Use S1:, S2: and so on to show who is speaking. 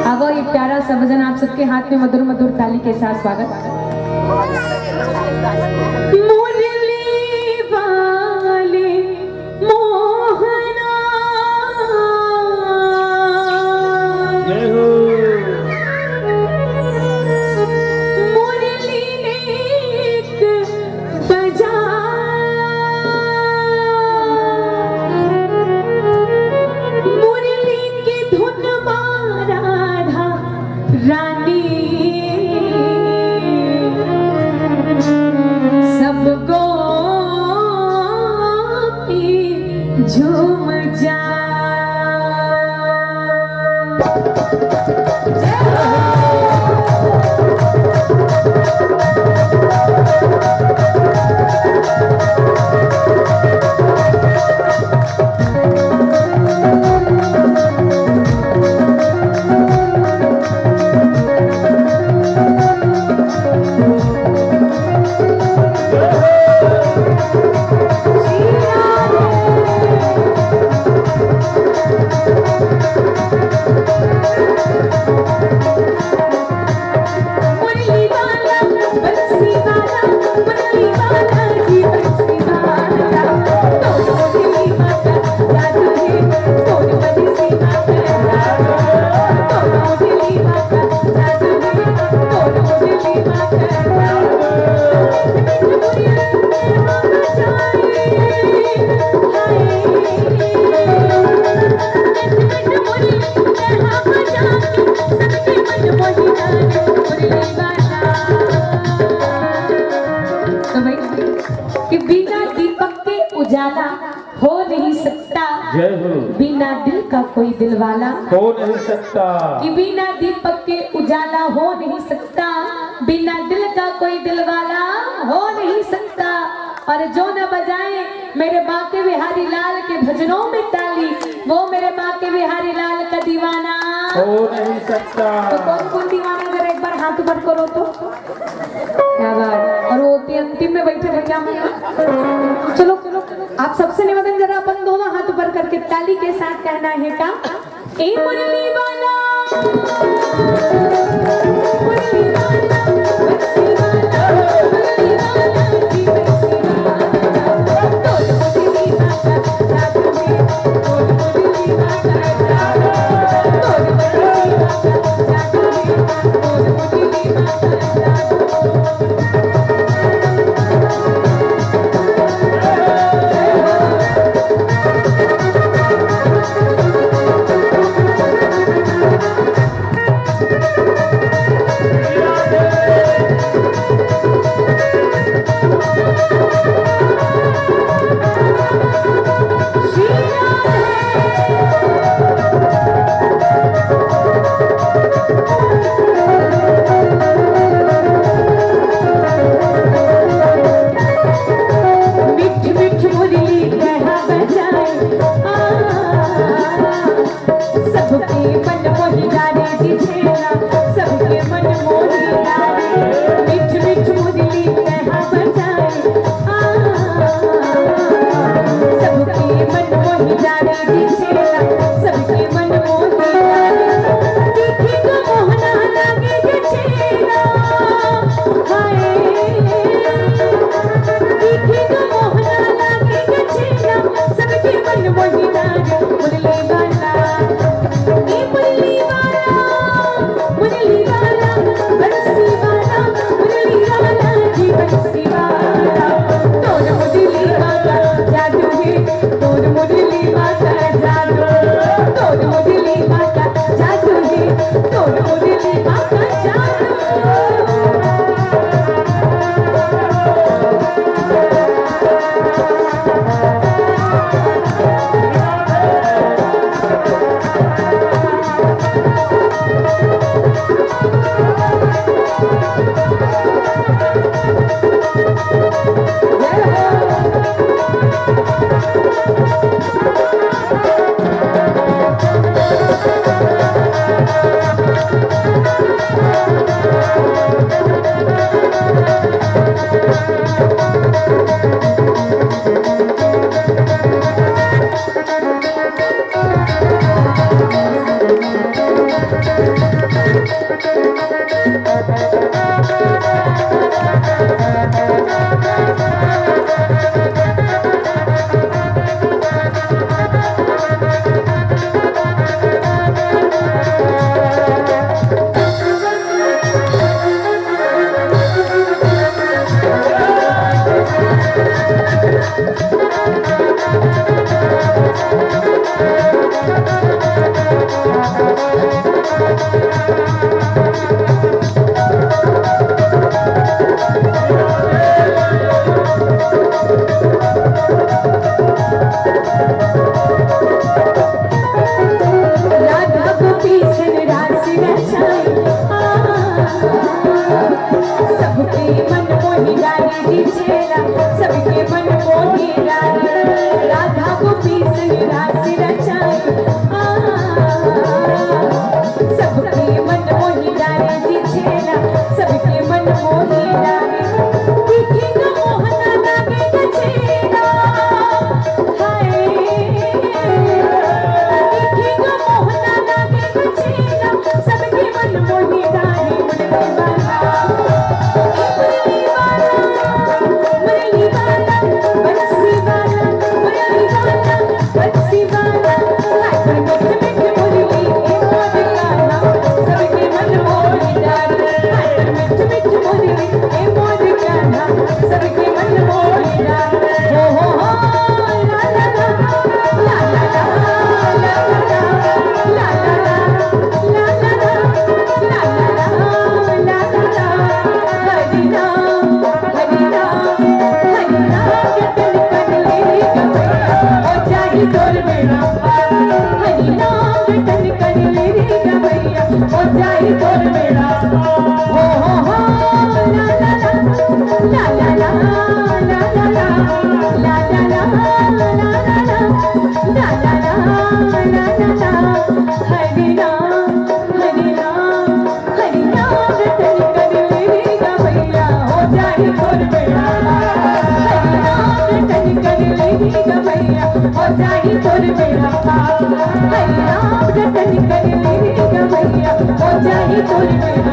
S1: अब ये प्यारा सा भजन आप सबके हाथ में मधुर मधुर ताली के साथ स्वागत। मुरली वाले मोहना मुरली नेक बजा मुरली की धुन राधा रानी सब गोपी झूम जा। बिना दीपक के उजाला हो नहीं सकता,
S2: जय हो।
S1: बिना दिल का कोई दिलवाला
S2: हो नहीं सकता,
S1: कि बिना दीपक के उजाला हो नहीं सकता, बिना दिल का कोई दिलवाला हो नहीं सकता। और जो न बजाए मेरे बाके बिहारी लाल के भजनों में ताली, वो मेरे बाके बिहारी लाल का दीवाना
S2: हो नहीं सकता।
S1: तो कौन कौन दीवाना, जरा एक बार हाथ ऊपर करो तो। क्या बात। और वो अंतिम में बैठे भैया, चलो चलो आप सबसे निवेदन, जरा अपन दोनों हाथ ऊपर करके ताली के साथ कहना है का, ए मुरली वाला मुरली वाला बंसी वाला मुरली वाला जी बंसी वाला, तोड़ मुरली वाला जादू में, तोड़ मुरली वाला जादू, तोड़ मुरली वाला जादू में, तोड़ मुरली वाला जादू। राधा गोपी सन रास रचाई सबके मन मोही डाली जी छेड़ा सबके मन मोही डाली राधा गोपी सन रास रचाई सबके मन मोही डाली जी छेड़ा सबके मन मोही डाली दिखे न मोहना लागे न छेड़ा हाय दिखे न मोहना लागे न छेड़ा सबके मन मोही डाली मुरली वाला मुरली वाला बंसी वाला मुरली वाला बंसी वाला हाय मीठ मीठ मुरली ए मोर गाना सबके मन मोही डाली हाय मीठ मीठ मुरली ए मोर गाना सबके मन मोही डाली हो ला ला ला ला ला ला ला ला ला ला ला ला ला ला हरि राम हरि राम हरि राम जतन कर ले गवैया ओ जाहि तोर बेड़ा हरि राम जतन कर ले गवैया ओ जाहि तोर बेड़ा हो ला ला ला ला ला ला ला ला ला ला ला ला ला ला ला ला हरि राम हरि राम हरि राम जतन कर ले गवैया हो जाहि तोर बेड़ा हरि राम जतन कर ले गवैया हो जाहि तोर बेड़ा हरि राम जतन कर ले गवैया हो जाहि तोर बेड़ा